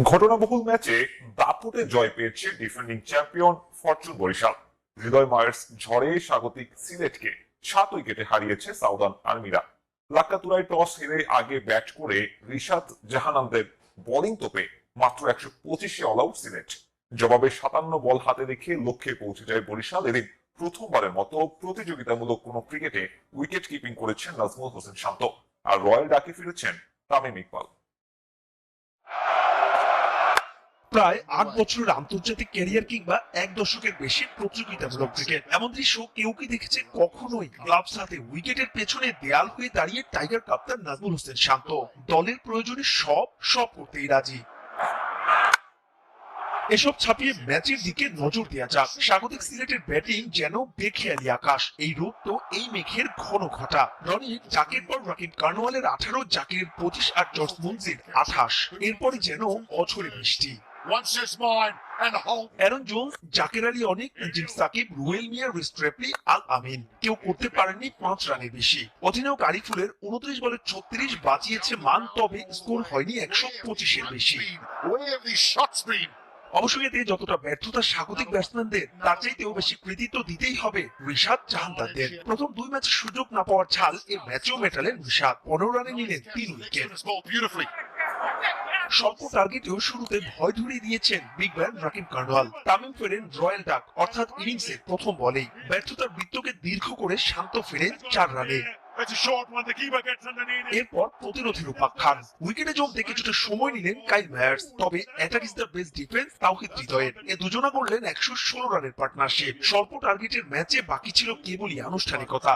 ঘটনাবহুল ম্যাচে দাপুটে জয় পেয়েছে defending champion Fortune Barishal. হৃদয় মায়ের ঝড়ে স্বাগতিক সিলেটকে 7 উইকেটে হারিয়েছে সাউদার্ন আর্মিরা। লাক্কাতুরায় টস হেরে আগে ব্যাট করে রিশাদ জাহানানদের বোলিং তোপে মাত্র 125-এ অল আউট সিলেট। জবাবে 57 বল হাতে রেখে লক্ষ্যে পৌঁছে যায় বরিশাল। এদিন প্রথমবারের মতো প্রতিযোগিতামূলক কোন ক্রিকেটে উইকেট কিপিং করেছেন নাজমুল হোসেন শান্ত, আর রয়্যাল ডাকে ফিরেছেন তামিম ইকবাল। প্রায় ৮ বছরের আন্তর্জাতিক ক্যারিয়ার কিংবা ১ দশকের বেশি প্রতিযোগিতামূলক ক্রিকেট, এমন দৃশ্য কেউ কি দেখেছে কখনোই? গ্লাভস হাতে উইকেটের পেছনে দেয়াল হয়ে দাঁড়িয়ে টাইগার কাপ্তান নাজমুল হোসেন শান্ত দলের প্রয়োজনে সব করতেই রাজি। এসব ছাপিয়ে ম্যাচের দিকে নজর দেওয়া যাক। স্বাগতিক সিলেটের ব্যাটিং যেন বেখেয়ালি আকাশ। এই রোদ তো এই মেঘের ঘন ঘটা। রনির জাকের পর রাকিব কার্নওয়ালের 18, জাকিরের 25 আর জর্জ মুনজির 28। এরপরই যেন অঝরে বৃষ্টি। অ্যারন জোন্স, জাকের আলী অনেক, জিম সাকিব, রুয়েল মিয়া, রিস্ট্রেপলি, আল আমিন কেউ করতে পারেননি 5 রানের বেশি। অধিনায়ক আরিফুলের 29 বলে 36 বাঁচিয়েছে মান, তবে স্কোর হয়নি 125-এর বেশি। অবশ্য এতে যতটা ব্যর্থতা স্বাগতিক ব্যাটসম্যানদের, তার চাইতেও বেশি কৃতিত্ব দিতেই হবে রিশাদ জাহানদারদের। প্রথম 2 ম্যাচে সুযোগ না পাওয়ার ঝাল এই ম্যাচেও মেটালেন রিশাদ। 15 রানে নিলেন 3 উইকেট। স্বল্প টার্গেটেও শুরুতে ভয় ধরিয়ে দিয়েছেন বিগ ব্যান রাকিব কার্নওয়াল। তামিম ফেরেন রয়্যাল ডাক, অর্থাৎ ইনিংসের প্রথম বলেই। ব্যর্থতার বৃত্তকে দীর্ঘ করে শান্ত ফেরেন 4 রানে। এরপর প্রতিরোধের উপাখ্যান। উইকেটে জমতে কিছুটা সময় নিলেন কাইল মায়ার্স, তবে attack is the best defence তাওহিদ হৃদয়ের। এ দুজনা করলেন 116 রানের পার্টনারশিপ। স্বল্প টার্গেটের ম্যাচে বাকি ছিল কেবলই আনুষ্ঠানিকতা।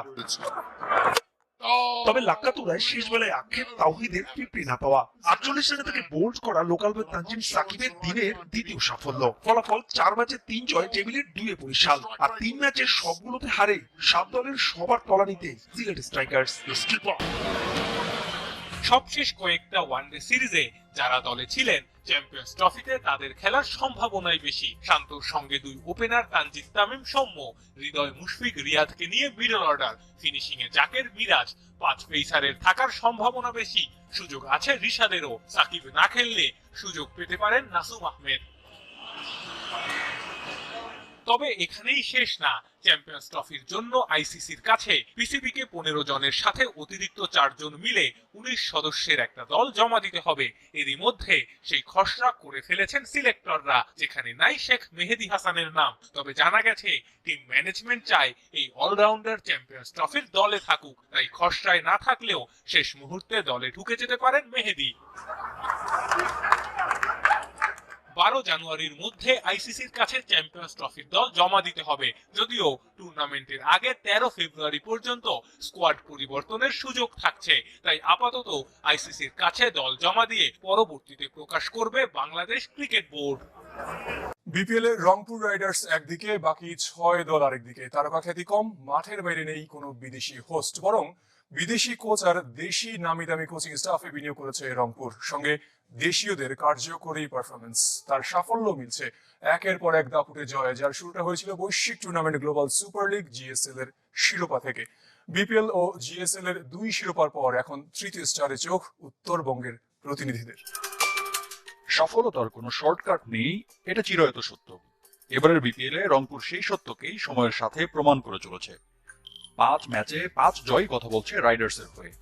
তবে লাক্কাতুরায় শেষ বেলায় আক্ষেপ তাওহিদের পিঁপড়ি না পাওয়া। 48 রানে তাকে বোল্ড করা লোকাল বয় তানজিম সাকিবের দিনের দ্বিতীয় সাফল্য। ফলাফল 4 ম্যাচে 3 জয়, টেবিলের 2-এ বরিশাল। আর 3 ম্যাচের সবগুলোতে হারে 7 দলের সবার তলানিতে সিলেট স্ট্রাইকার্স। সবশেষ কয়েকটা ওয়ানডে সিরিজে যারা দলে ছিলেন চ্যাম্পিয়ন্স ট্রফিতে, তাদের খেলার সম্ভাবনাই বেশি। শান্তর সঙ্গে 2 ওপেনার তানজিদ তামিম সৌম্য, হৃদয় মুশফিক রিয়াদকে নিয়ে মিডল অর্ডার, ফিনিশিং এ জাকের মিরাজ। 5 পেসারের থাকার সম্ভাবনা বেশি। সুযোগ আছে রিশাদেরও। সাকিব না খেললে সুযোগ পেতে পারেন নাসুম আহমেদ। তবে এখানেই শেষ না। চ্যাম্পিয়ন্স ট্রফির জন্য আইসিসির কাছে পিসিবিকে 15 জনের সাথে অতিরিক্ত 4 জন মিলে 19 সদস্যের একটা দল জমা দিতে হবে। এরই মধ্যে সেই খসড়া করে ফেলেছেন সিলেক্টররা, যেখানে নাই শেখ মেহেদী হাসানের নাম। তবে জানা গেছে টিম ম্যানেজমেন্ট চায় এই অলরাউন্ডার চ্যাম্পিয়ন্স ট্রফির দলে থাকুক, তাই খসড়ায় না থাকলেও শেষ মুহূর্তে দলে ঢুকে যেতে পারেন মেহেদী। 12 জানুয়ারির মধ্যে আইসিসির কাছে চ্যাম্পিয়ন্স ট্রফির দল জমা দিতে হবে। যদিও টুর্নামেন্টের আগে 13 ফেব্রুয়ারি পর্যন্ত স্কোয়াড পরিবর্তনের সুযোগ থাকছে, তাই আপাতত আইসিসির কাছে দল জমা দিয়ে পরবর্তীতে প্রকাশ করবে বাংলাদেশ ক্রিকেট বোর্ড। বিপিএল এর রংপুর রাইডার্স একদিকে, বাকি 6 দল আরেকদিকে। তারকা খ্যাতি কম, মাঠের বাইরে নেই কোনো বিদেশি হোস্ট, বরং বিদেশি কোচ আর দেশি নামি দামি কোচিং স্টাফে বিনিয়োগ করেছে রংপুর। সঙ্গে দেশীয়দের কার্যকরী পারফরমেন্স। তার সাফল্য মিলছে একের পর এক দাপুটে জয়, যার শুরুটা হয়েছিল বৈশ্বিক tournament global super league GSL এর শিরোপা থেকে। বিপিএল ও জিএসএল এর 2 শিরোপার পর এখন তৃতীয় স্টারে চোখ উত্তরবঙ্গের প্রতিনিধিদের। সফলতার কোনো শর্টকাট নেই, এটা চিরায়ত সত্য। এবারের বিপিএল এ রংপুর সেই সত্যকেই সময়ের সাথে প্রমাণ করে চলেছে। 5 ম্যাচে 5 জয় কথা বলছে রাইডার্সের হয়ে।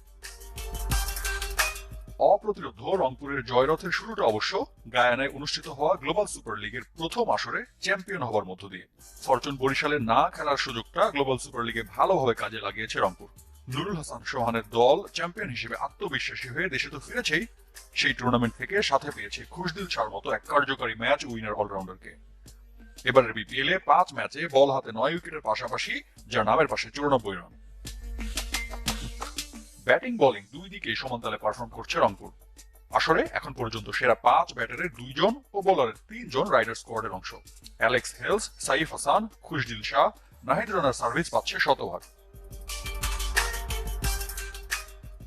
অপ্রতিরোধ রংপুরের জয়রথের শুরুটা অবশ্য গায়ানায় অনুষ্ঠিত হওয়া গ্লোবাল সুপার লিগের প্রথম আসরে চ্যাম্পিয়ন হবার মধ্য দিয়ে। ফরচুন বরিশালের না খেলার সুযোগটা গ্লোবাল সুপার লিগে ভালোভাবে কাজে লাগিয়েছে রংপুর। নুরুল হাসান সোহানের দল চ্যাম্পিয়ন হিসেবে আত্মবিশ্বাসী হয়ে দেশে তো ফিরেছেই, সেই টুর্নামেন্ট থেকে সাথে পেয়েছে খুশদিল ছাড় মতো এক কার্যকরী ম্যাচ উইনার অলরাউন্ডারকে। এবারের বিপিএল এ 5 ম্যাচে বল হাতে 9 উইকেটের পাশাপাশি যার নামের পাশে 94 রান। ব্যাটিং বোলিং 2 দিকে সমানতালে পারফর্ম করছে রংপুর। আসরে এখন পর্যন্ত সেরা 5 ব্যাটারের 2 জন ও বোলারের 3 জন রাইডার স্কোয়াডের অংশ। অ্যালেক্স হেলস, সাইফ হাসান, খুশদিল শাহ, নাহিদ রানার সার্ভিস পাচ্ছে শতভাগ।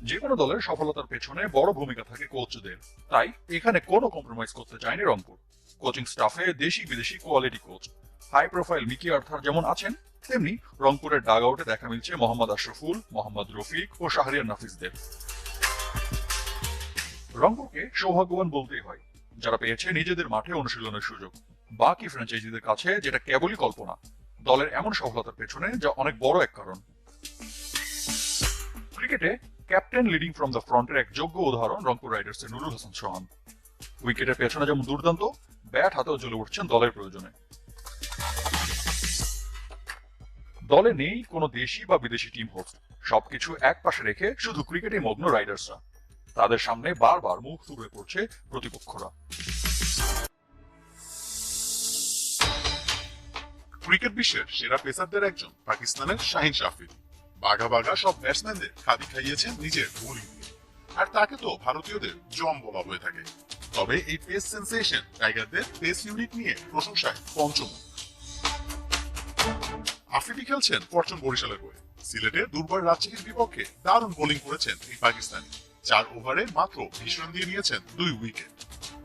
যে কোনো দলের সফলতার পেছনে বড় ভূমিকা থাকে কোচদের, তাই এখানে কোনো কম্প্রোমাইজ করতে চায়নি রংপুর। কোচিং স্টাফে দেশি বিদেশি quality coach. High profile Mickey Arthur যেমন আছেন, তেমনি রংপুরের ডাগ আউটে দেখা মিলছে মোহাম্মদ আশরাফুল, মোহাম্মদ রফিক ও শাহরিয়ার নাফিসদের। রংপুরকে সৌভাগ্যবান বলতেই হয়। যারা পেয়েছে নিজেদের মাঠে অনুশীলনের সুযোগ। বাকি ফ্র্যাঞ্চাইজিদের কাছে যেটা কেবলই কল্পনা। দলের এমন সফলতার পেছনে যা অনেক বড় এক কারণ। ক্রিকেটে ক্যাপ্টেন লিডিং ফ্রম দ্য ফ্রন্টের এক যোগ্য উদাহরণ রংপুর রাইডার্সের নুরুল হাসান সোহান। উইকেটের পেছনে যেমন দুর্দান্ত, ব্যাট হাতেও জ্বলে উঠছেন দলের প্রয়োজনে। দলে নেই কোনো দেশি বা বিদেশি টিম হোস্ট, সবকিছু এক পাশে রেখে শুধু ক্রিকেটে মগ্ন রাইডার্সরা। তাদের সামনে বারবার মুখ থুবড়ে পড়ছে প্রতিপক্ষরা। ক্রিকেট বিশ্বের সেরা পেসারদের একজন পাকিস্তানের শাহিন আফ্রিদি বাঘা বাঘা সব ব্যাটসম্যানদের খাদি খাইয়েছেন নিজের বোলিং দিয়ে, আর তাকে তো ভারতীয়দের জম বলা হয়ে থাকে। তবে এই পেস সেন্সেশন টাইগারদের পেস ইউনিট নিয়ে প্রশংসায় পঞ্চম। আফ্রিদি খেলছেন ফরচুন বরিশালের হয়ে। সিলেটে দুর্বার রাজশাহীর বিপক্ষে দারুণ বোলিং করেছেন এই পাকিস্তানি। 4 ওভারে মাত্র 20 রান দিয়ে নিয়েছেন 2 উইকেট।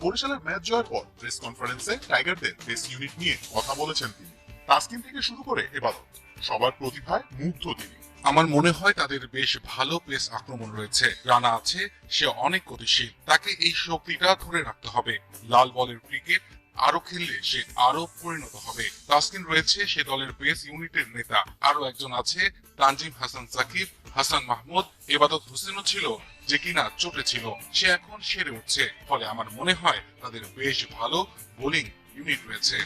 বরিশালের ম্যাচ জয়ের পর প্রেস কনফারেন্সে টাইগারদের পেস ইউনিট নিয়ে কথা বলেছেন তিনি। তাসকিন থেকে শুরু করে এবাদত সবার প্রতিভায় মুগ্ধ তিনি। আমার মনে হয় তাদের বেশ ভালো পেস আক্রমণ রয়েছে, রানা আছে, সে অনেক গতিশীল, তাকে এই শক্তিটা ধরে রাখতে হবে। লাল বলের ক্রিকেট আরো খেললে সে আরো পরিণত হবে। তাসকিন রয়েছে সে দলের পেস ইউনিটের নেতা। আরো একজন আছে তানজিম হাসান, সাকিব, হাসান মাহমুদ, এবাদত হোসেনও ছিল যে কিনা চোটে ছিল, সে এখন সেরে উঠছে। ফলে আমার মনে হয় তাদের বেশ ভালো বোলিং ইউনিট রয়েছে।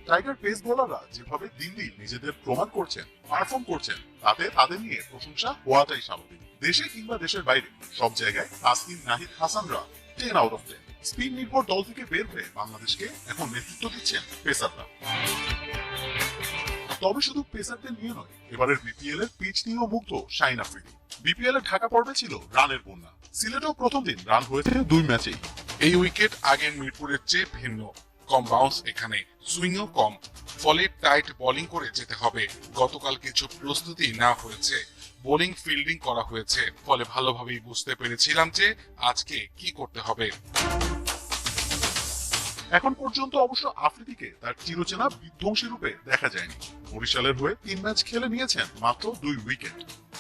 টাইগার পেস বোলাররা যেভাবে দিন দিন নিজেদের প্রমাণ করছেন, পারফর্ম করছেন, তাতে তাদের নিয়ে প্রশংসা হওয়াটাই স্বাভাবিক। দেশে কিংবা দেশের বাইরে সব জায়গায় তাসকিন, নাহিদ, হাসানরা 10 আউট অফ 10। স্পিন নির্ভর দল থেকে বের হয়ে বাংলাদেশকে এখন নেতৃত্ব দিচ্ছেন পেসাররা। তবে শুধু পেসারদের নিয়ে নয়, এবারের বিপিএল এর পিচ নিয়েও মুগ্ধ শাহিন আফ্রিদি। বিপিএল এর ঢাকা পর্বে ছিল রানের বন্যা। সিলেটেও প্রথম দিন রান হয়েছে 2 ম্যাচেই। এই উইকেট আগের মিরপুরের চেয়ে ভিন্ন, কম বাউন্স এখানে, সুইংও কম, ফলে টাইট বোলিং করে যেতে হবে। গতকাল কিছু প্রস্তুতি নেওয়া হয়েছে, বোলিং ফিল্ডিং করা হয়েছে, ফলে ভালোভাবেই বুঝতে পেরেছিলাম যে আজকে কি করতে হবে। এখন পর্যন্ত অবশ্য আফ্রিদিকে তার চিরচেনা বিধ্বংসী রূপে দেখা যায়নি। বরিশালের হয়ে 3 ম্যাচ খেলে নিয়েছেন মাত্র 2 উইকেট।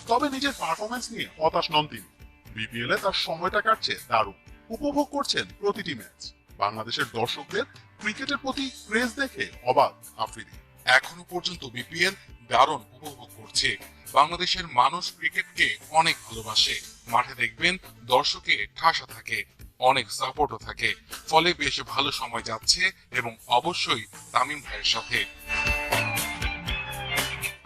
তবে নিজের পারফরম্যান্স নিয়ে হতাশ নন তিনি। বিপিএল এ তার সময়টা কাটছে দারুণ, উপভোগ করছেন প্রতিটি ম্যাচ। বাংলাদেশের দর্শকদের ক্রিকেটের প্রতি ক্রেজ দেখে অবাক আফ্রিদি। এখনো পর্যন্ত বিপিএল দারুণ উপভোগ করছে। বাংলাদেশের মানুষ ক্রিকেটকে অনেক ভালোবাসে। মাঠে দেখবেন দর্শকে ঠাসা থাকে, অনেক সাপোর্টও থাকে, ফলে বেশ ভালো সময় যাচ্ছে এবং অবশ্যই তামিম ভাইয়ের সাথে।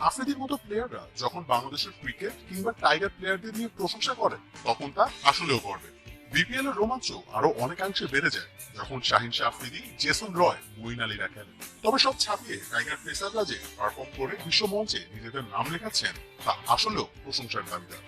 আফ্রিদির মতো প্লেয়াররা যখন বাংলাদেশের ক্রিকেট কিংবা টাইগার প্লেয়ারদের নিয়ে প্রশংসা করেন, তখন তা আসলেও গর্বের। বিপিএল এর রোমাঞ্চ আরো অনেকাংশে বেড়ে যায় যখন শাহিন আফ্রিদি, জেসন রয়, মুইন আলীরা খেলেন। তবে সব ছাপিয়ে টাইগার পেসাররা যে পারফর্ম করে বিশ্ব মঞ্চে নিজেদের নাম লেখাচ্ছেন, তা আসলেও প্রশংসার দাবিদার।